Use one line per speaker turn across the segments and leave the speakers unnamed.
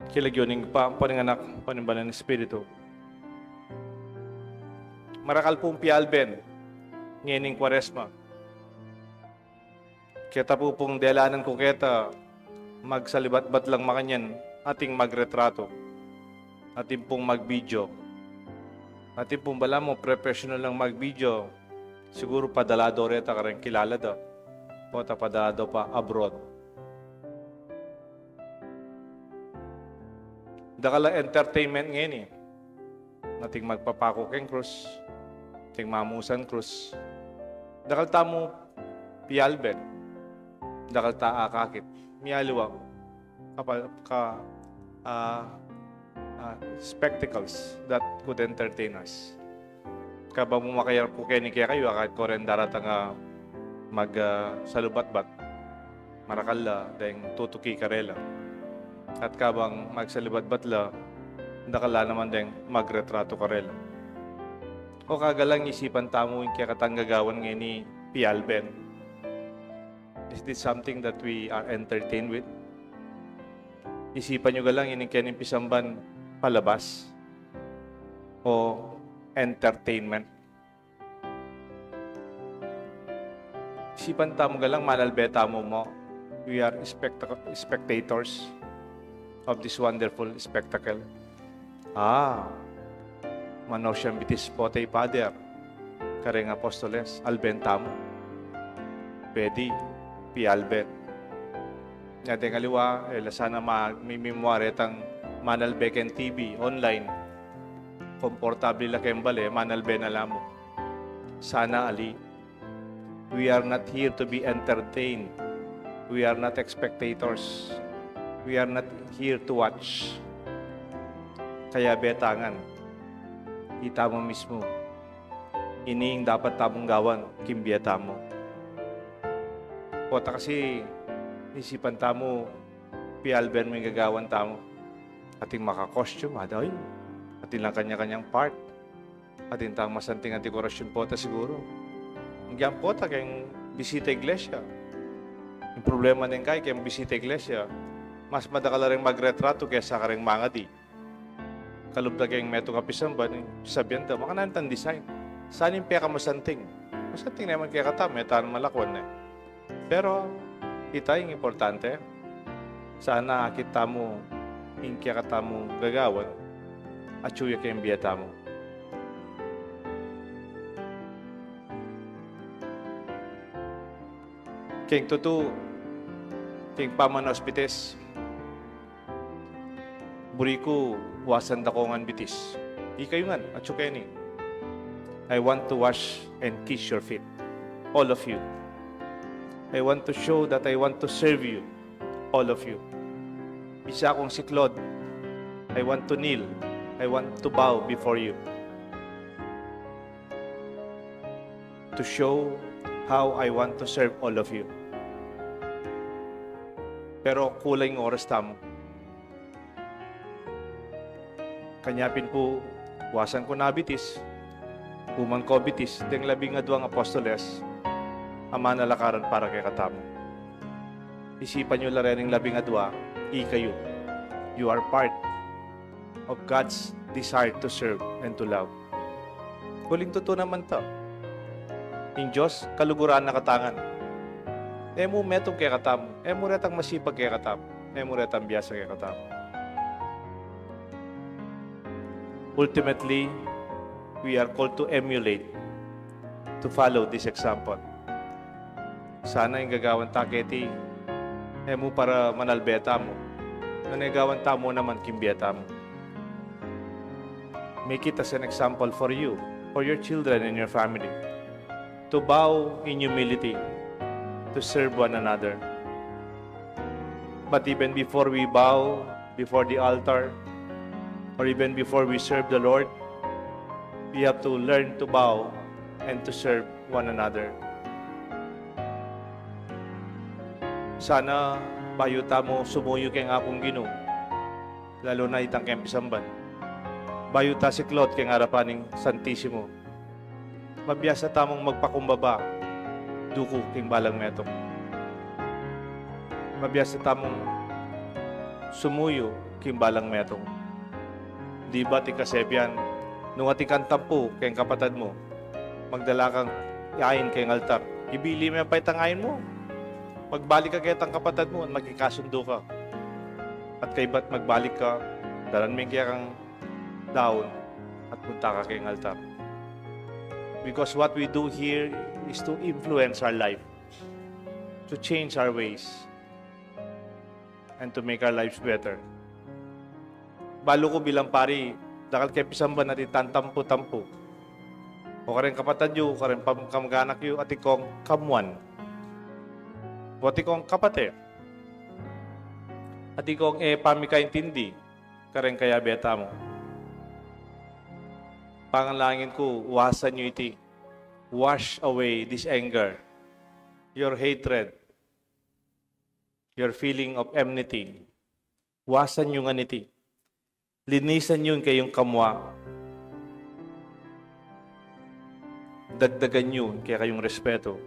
kilagyoning paninganak panimbalan ng Espiritu. Marakal pong pialben, ngening Kwaresma. Kita po pong delanan ko kita, magsalibat-bat lang makanyan, ating magretrato, ating pong mag-video. Ating pong bala mo, professional lang mag-video, siguro padalado reta ka rin kilala daw. O padalado pa abroad. Dakala entertainment ngayon eh. Nating magpapako keng krus, nating mamusan krus. Dakal tamo pialben, dakal ta akakit, miyaliwa spectacles that could entertain us. Kaba mo makayar po kaya ni kaya kayo, kahit ko rin daratang salubat-bat, marakala, dahil tutuki karela. At kabang magsalubat-bat la, dakala naman dahil magretrato karela. O kagalang isipan tamo yung kaya katanggagawan ngayon ni Pialben. Is this something that we are entertained with? Isipan nyo galang yung kaya pisamban palabas o entertainment. Isipan tamo galang malalbeta mo. We are spectators of this wonderful spectacle. Manaw siyang bitis potay pader. Kareng apostoles, albenta mo. Pwede, pialben. Natin kaliwa, lasana mamimimwari tang manalbeken TV, online. Komportable la kembale, manalben na lamo. Sana ali. We are not here to be entertained. We are not spectators. We are not here to watch. Kaya betangan, ita mo mismo, iniing dapat tamong gawan, kimbiyata mo. Kota kasi, isipan tamo, pialben mo yung gagawan tamo. Ating makakostume, aday. Ating lang kanya-kanyang part. Ating tang masanting ang dekorasyon po siguro. Hanggang po kayong bisita iglesia. Yung problema din kayong bisita iglesia, mas madakala rin magretrato kaysa ka rin mga di. Kalubda kayong meto kapisang ba, sabihan daw, makanantan design. Saan yung peka masanting? Masanting naman kaya kata, metan malakwan eh. Pero, kita yung importante. Sana kita mo, yung kaya kata mo gagawan, at suya kayong biyata mo. Keng tutu, keng paman hospites, buriku wasan dakongan bitis. Di kayo nga, at ni. I want to wash and kiss your feet, all of you. I want to show that I want to serve you, all of you. Isa akong si Claude, I want to kneel, I want to bow before you. To show how I want to serve all of you. Pero kulang yung oras tamo. Kanyapin po, wasan ko nabitis, umang ko bitis, deng 12 apostoles, ama na lakaran para kay katamo. Isipan nyo larening 12, kayo. You are part of God's desire to serve and to love. Huling totoo naman to. In Diyos, kaluguran na katangan. Emo metong kay katamo. Emo retang masipag kay katamo. Emo retang biyasa kay katamo. Ultimately, we are called to emulate, to follow this example. Sana yung gagawan taketi, emo para manalbeta mo. Nanagawan tamo naman kimbiyata mo. Make it as an example for you, for your children and your family. To bow in humility, to serve one another. But even before we bow before the altar, or even before we serve the Lord, we have to learn to bow and to serve one another. Sana bayuta mo sumuyo kay ngapong Ginoo, lalo na itang kempisamban. Bayuta si Claude kay ngarapaning Santissimo. Mabiyasa tamong magpakumbaba, duko king balang metong. Mabiyasa tamong sumuyo, kimbalang metong. Di ba ti kasepyan, nung ati kang tampo, kayong kapatad mo, magdala kang iain kayong altar, ibili mo yung paitangayin mo. Magbalik ka kayong kapatad mo, at magkikasundo ka. At kay ba't magbalik ka, daran may kaya kang down, at punta ka kayong altar. Because what we do here is to influence our life, to change our ways, and to make our lives better. Balo ko bilang pari, dakal kay pisamba natin tantampo-tampo. O karen kapatad yu, karen kamaganak yu, at ikong kamuan. O at ikong kapate. At ikong pamikaintindi, karen kaya beta mo. Pangalangin ko, wasan nyo iti. Wash away this anger, your hatred, your feeling of enmity. Wasan nyo nga niti. Linisan nyo kayong kamwa. Dagdagan nyo kaya kayong respeto.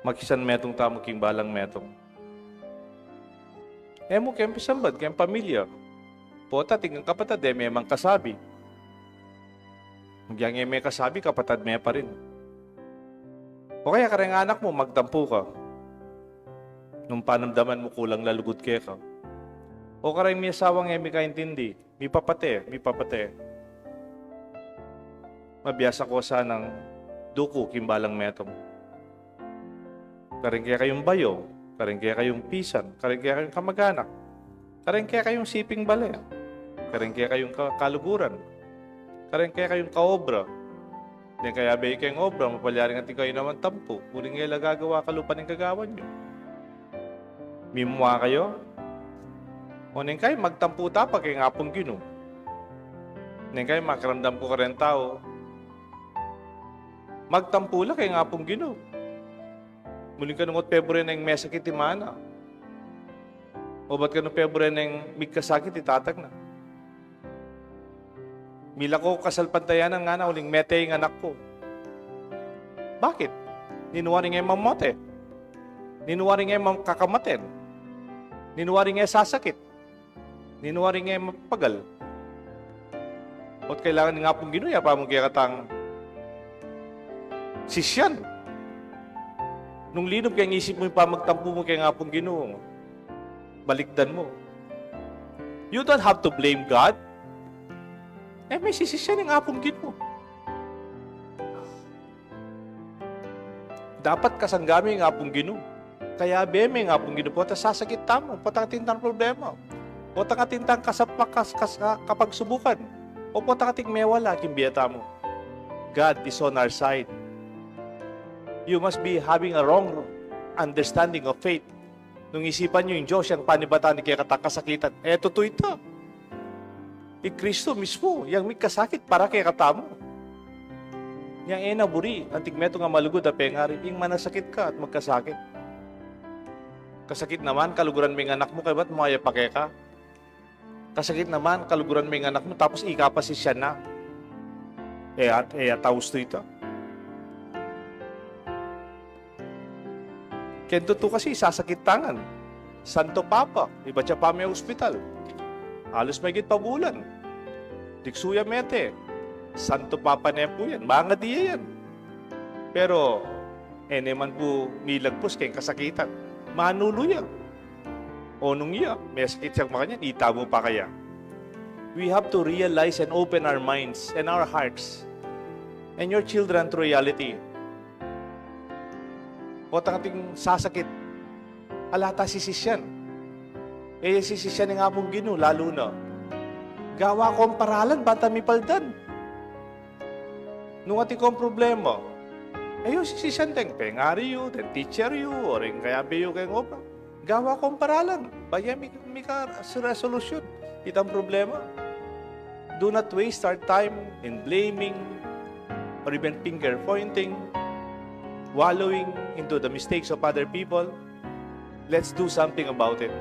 Magkisan metong tamo king balang metong. Mo kayong pisambad, kayong pamilya. Pota, tingnan kapatad, may mang kasabi. Magyang may kasabi, kapatad may pa rin. O kaya karang anak mo, magtampo ka. Nung panamdaman mo kulang lalugod kaya ka. O karang may asawang may kaintindi, may papate. Mabiyasa ko sa ng duko, kimbalang metong. Karang kaya kayong bayo, karang kaya kayong pisan, karang kaya kayong kamag-anak, karang kaya kayong siping bale. Karang kaya kayong kaluguran. Karang kaya kayong kaobra. Hindi kaya bay kayong obra, mapalyaring ating kayo naman tampo. Muling ngayon gagawa kalupan ng kagawan nyo. Mimwa kayo. O neng kayo magtampo tapag kayong apong gino. Neng kayo makaramdam ko ka rin tao. Magtampo lang kayong apong gino. Muling ka nungot February ng may sakit imana. O ba't ka nung February ng migkasakit itatag na? Mila ko kasalpantayanan nga na uling mete yung anak ko. Bakit? Ninuwari nga yung mamote. Ninuwari nga yung kakamaten. Ninuwari nga yung sasakit. Ninuwari nga yung mapagal. At kailangan nga pong ginuya pa mong kikatang sisyan. Nung linob kaya isip mo yung pamagtampo mo kaya nga pong ginuong, balikdan mo. You don't have to blame God. May sisisyan yung apong gino. Dapat kasanggami yung apong gino. Kaya beme yung apong gino po, at sasakit tamo, patang tintang problema. O tang tintang kapag subukan. O patang ating mewala, kimbiyata mo. God is on our side. You must be having a wrong understanding of faith. Nung isipan nyo yung Diyos, yung panibatan ni kaya katakasakitan, totoo ito. Kristo mismo, yang may kasakit para kay katamo. Yang naburi, antig meto nga malugod na pengari, yung manasakit ka at magkasakit. Kasakit naman, kaluguran may anak mo, kaya ba't maya pa kaya ka? Kasakit naman, kaluguran may anak mo, tapos ikapasis siya na. Taus to ito. Kento to kasi, sasakit tangan. Santo Papa, iba siya pa may ospital. Halos may pabulan. Diksuya mete. Santo Papa na po yan. Mga diya yan. Pero, naman po nilagpos kayong kasakitan. Manulo yan. O nung iya, may sakit siyang makanya, itamo pa kaya. We have to realize and open our minds and our hearts and your children to reality. O ating sasakit, alata sisisyan. Sisisyan nga pong gino, lalo na. Gawa ko ang paralan, bata mi paldan. Nung ati ko ang problema, sisisyan teng pengari yu, ten teacher yu, o rin kaya beyo kayong opa. Gawa ko ang paralan, baya mi ka resolution. Itang problema. Do not waste our time in blaming or even finger pointing, wallowing into the mistakes of other people. Let's do something about it.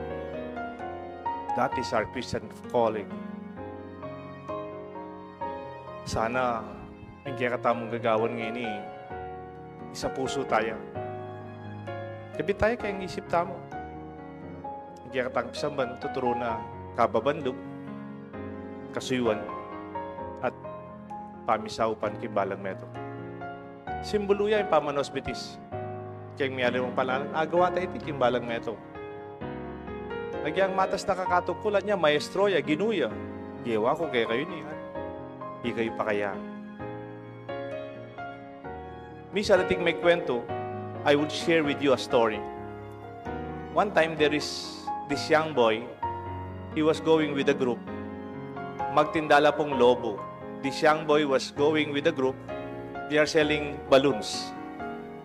That is our Christian calling. Sana, ang kaya katamong gagawan ngayon isa puso tayo. Kabi tayo kayang isip tamo. Kaya katang pisamban, tuturo na kababandog, kasuywan, at pamisaupan kibalang meto. Simbolo yan yung pamanosbitis. Kaya miyali mong palanan, agawa tayo iti kimbalang meto. Nagyang matas nakakatukulan niya, maestro ya, ginuya. Giyawa ko kaya kayo niya. Di kayo pa kaya. Misa nating may kwento, I would share with you a story. One time, there is this young boy. He was going with a group. Magtindala pong lobo. This young boy was going with a group. They are selling balloons.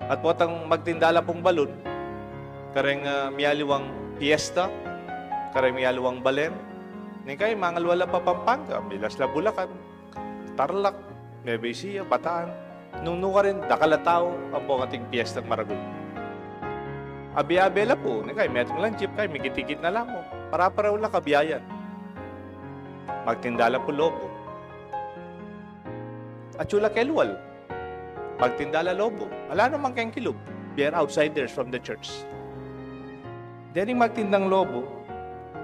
At potang magtindala pong balloon, kareng miyaliwang fiesta, kareng miyaliwang balen, ni kay mangalwala pa Pampanga, bilas la Bulacan, Tarlac, Nueva Ecija, Bataan. Nung ka rin, dakalataw ang po ating piyestang Maragul. Abi-abela po, ni kay metong lang jeep kay, mikitikit na lang mo. Para-paraw lang kabiyayan. Magtindala po lobo. At chula kelwal. Magtindala lobo. Ala naman kayong kilog. We are outsiders from the church. Diyaning magtindang lobo,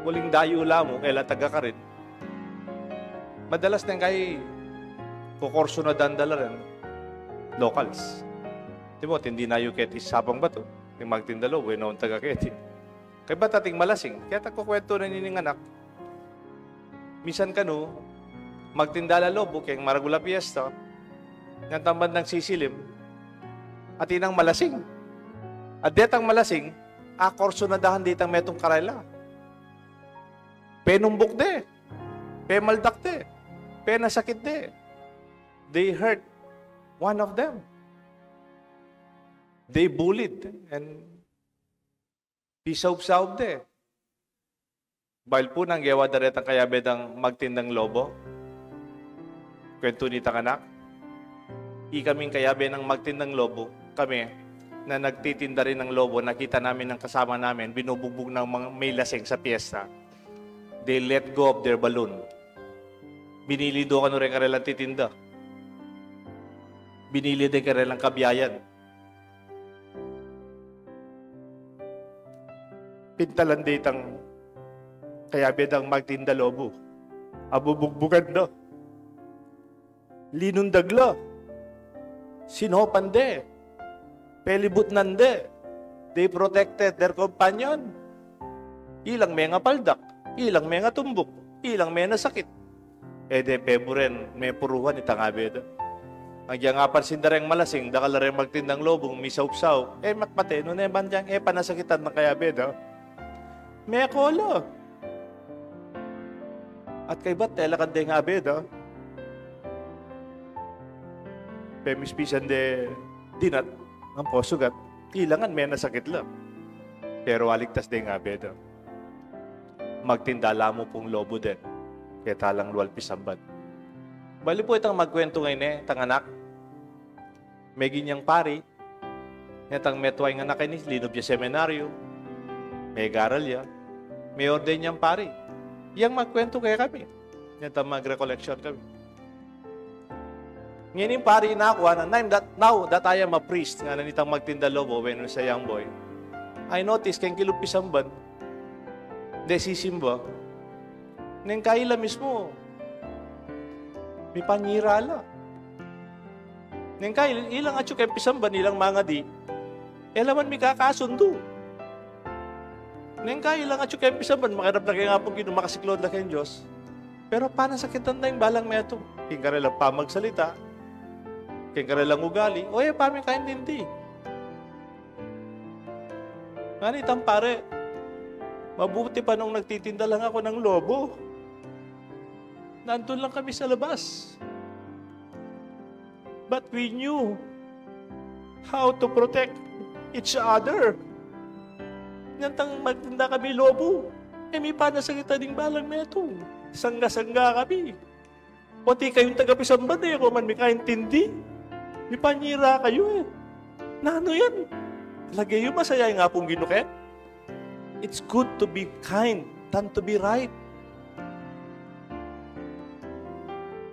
waling dayo mo, kaya taga ka rin. Madalas na kay kukurso na dandala rin, locals. Di mo, tindi na yung keti sabang bato. Yung magtindalo, bueno, ang taga-keti. Kaya ba't ating malasing? Kaya takukwento na nining anak. Misan kanu, magtindala lobo, kaya maragula piyesta, ng tambad ng sisilim, at inang malasing. At detang malasing, akorso na dahan ditang metong karayla. Penumbok de, pemaldak de, penasakit de. They hurt one of them. They bullied and pisaub-saub de. Bahil po nang gawa daret ang kayabed ang magtindang lobo. Kwento ni tanganak. Kaming kayabe ng magtindang lobo. Kami na nagtitinda rin ng lobo, nakita namin ng kasama namin, binubugbog ng mga may lasing sa piyesta. They let go of their balloon. Binili do ka no rin karelang titinda. Binili din karelang kabiyayan. Pintalan ditang kaya bedang magtinda lobo. Abubugbugan na. Linundagla. Sinopan de. Pelibut nande. They protected their companion. Ilang may nga paldak. Ilang may nga tumbok. Ilang may nasakit. De peburen, may puruhan itang abeda. Nagyang apan sindareng malasing, dakalareng magtindang lobong, misaw-saw. Matpate, no na bandyang, panasakitan ng kaya beda. May kola. At kay ba't telakan de nga beda. Pemispisan de dinat, ang posugat. Ilangan may nasakit lang. Pero aligtas de nga beda. Magtindala mo pong lobo din. Kaya talang luwal pisambad. Bali po itang magkwento ngayon tanganak. May ginyang pari, netang metway nga na ni linob ya seminaryo, may garal ya, may orden niyang pari. Yang magkwento kaya kami, netang mag-recollection kami. Ngayon yung pari inakuha na, now that I am a priest, nga nanitang magtinda lobo when sa young boy, I noticed kayong kilupisamban, desisimba, nang kaila mismo, may panyirala. Nang kaila, ilang atyo kayo pisamban, ilang mga di, elaman may kakasundo. Nang kaila, atyo kayo pisamban, makirap na kayo nga pong makasiklood na kayong Diyos. Pero paano sakitan na yung balang meto? King karelang pamagsalita, king karelang ugali, o pamin kain dindi. Nganitang pare, mabuti pa nung nagtitinda lang ako ng lobo. Nandun lang kami sa labas. But we knew how to protect each other. Nantang magtinda kami lobo, may panasakita ding balang meto. Sangga-sangga kami. Pati kayong taga-pisamban kung man may kaintindi. May panyira kayo Nano yan? Lagay yung masaya nga pong ginuket. It's good to be kind than to be right.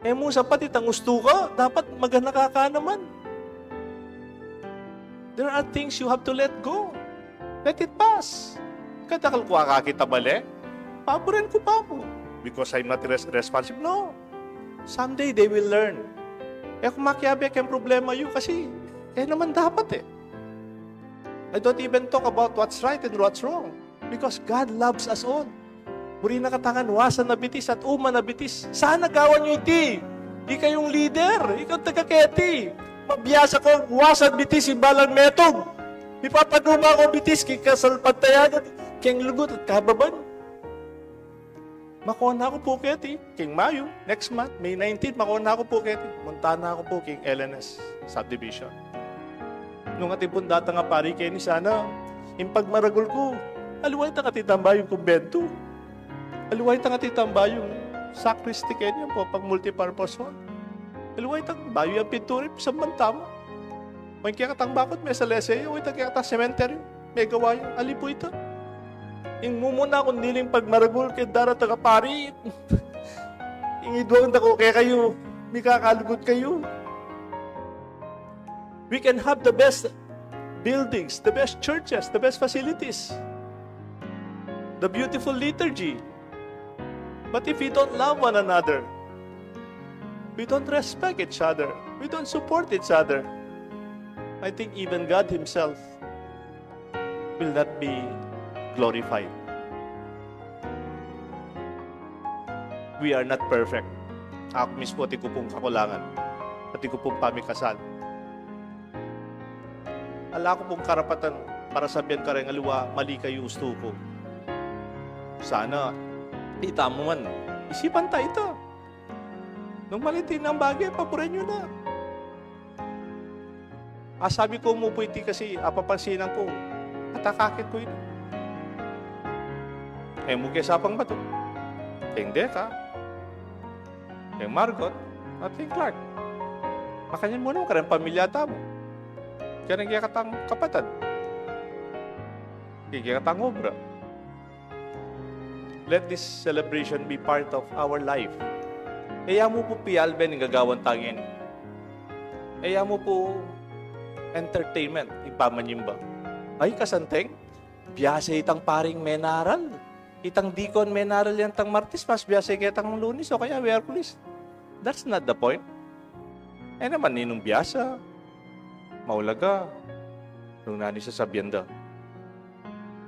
Mo sa pati tang gusto ka, dapat maganaka ka naman. There are things you have to let go. Let it pass. Kadakal ko kakita bale, paboren ko pa mo. Because I'm not responsible. No. Someday they will learn. Kung makiabi ang problema yun kasi, naman dapat I don't even talk about what's right and what's wrong. Because God loves us all. Muri na katangan, wasan na bitis at uma na bitis. Sana gawan nyo iti. Di kayong leader. Ikaw taga-keti. Mabiyasa ko, wasan bitis, imbalang metog. Ipapanuma ko bitis, kikasalpantayan, keng lugot at kababan. Makuha na ako po keti. King Mayo, next month, May 19, makuha na ako po keti. Munta na ako po King LNS subdivision. Nung ating pundata nga pari keni sana, yung pagmaragol ko, aluway ta katitambay yung kumbento. Aluway ta katitambay yung sacristy kenya po, pag multipurpose hall. Aluway ta bayo yung pinturin, sa bantama. May kaya katang bakot, may sa leseo, may kaya katang cemetery, may gawa yung alipo ito. Yung mumuna kung niling pagmaragol kay Dara Tagapari, yung idwang dako kaya kayo, may kakalugot kayo. We can have the best buildings, the best churches, the best facilities, the beautiful liturgy. But if we don't love one another, we don't respect each other, we don't support each other, I think even God Himself will not be glorified. We are not perfect. Ako mismo, ati ko pong kakulangan. Ati ko pong pamikasal. Ala ko pong karapatan para sabihan ka rin, aliwa, mali kayo gusto ko. Sana, kita mo man, isipan tayo ito. Nung malitin ang bagay, paboran nyo na. Sabi ko mo po iti kasi, papansinan ko, atakakit ko ito. Mugay sapang ba ito? Ting Deka, ting Margot, at ting Clark. Makanyan mo naman ka rin pamilyata mo. Kaya nang katang kapatid. Kaya katang obra. Let this celebration be part of our life. Kaya mo po pialben ng gagawan tangin. Kaya mo po entertainment, ipamanyimba. Ay, kasanteng, biyasa itang paring menaral. Itang dikon menaral yan tang Martis, mas biyasa kitang Lunes o kaya Miyerkules. That's not the point. Naman ninong biyasa, maulaga, nung nani sa sabyanda.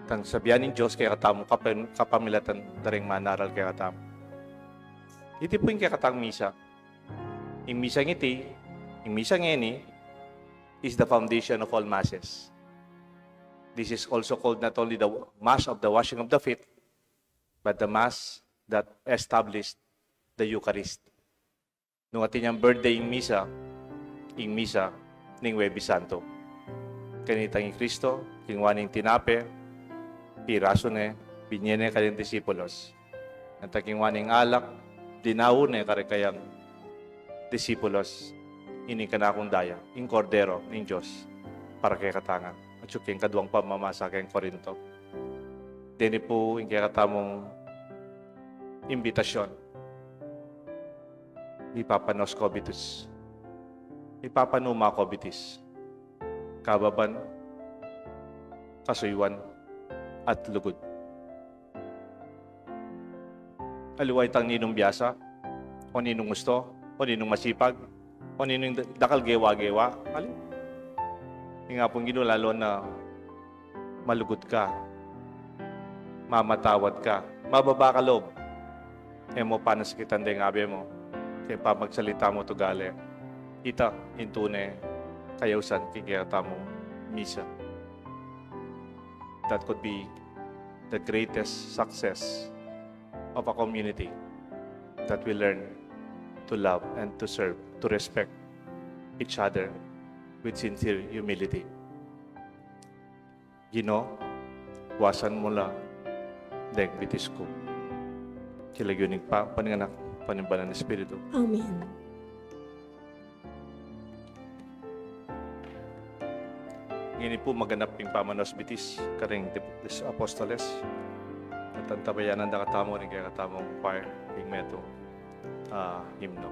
Tang sabyan ng Diyos kaya katamo kapamilatan daring manaral kaya katamo. Iti po yung kaya katang misa. Yung misa ngiti, yung misa ngeni, is the foundation of all masses. This is also called not only the Mass of the washing of the feet, but the Mass that established the Eucharist. Nung ating yung birthday yung misa ng Huwebes Santo. Kanitang yung Kristo, kingwaning tinape, piraso ne, binyene kanyang disipulos. Ang takingwaning alak, dinawune karekayang disipulos. Ini kanakong daya, in kordero ng Diyos, para kay katangan. At yung kaduang pamamasa kay Korinto. Dini po yung kaya katamong imbitasyon. Ipapanos cobitus. Ipapanuma cobitis. Kababan, kasuywan, at lugod. Aluway tang ninong biyasa, o ninong gusto, o ninong masipag, o ninong dakal gewa-gewa. Alin? Yung nga pong ginulalo na malugod ka, mamatawad ka, mababa ka loob. Mo panas kitan din abe mo. Kaya pa magsalita mo to gale. Ita, intune, kayausan, kikiyata mo, misa. That could be the greatest success of a community that we learn to love and to serve, to respect each other with sincere humility. Gino, wasan mo la, deg bitis ko. Kilagyunig pa, paninganak, panimbalan ng Espiritu.
Amen.
Ngayon po maganap yung pamanos bitis, karing des apostoles. At ang tabayanan na katamo rin kaya katamong choir, yung metong himno.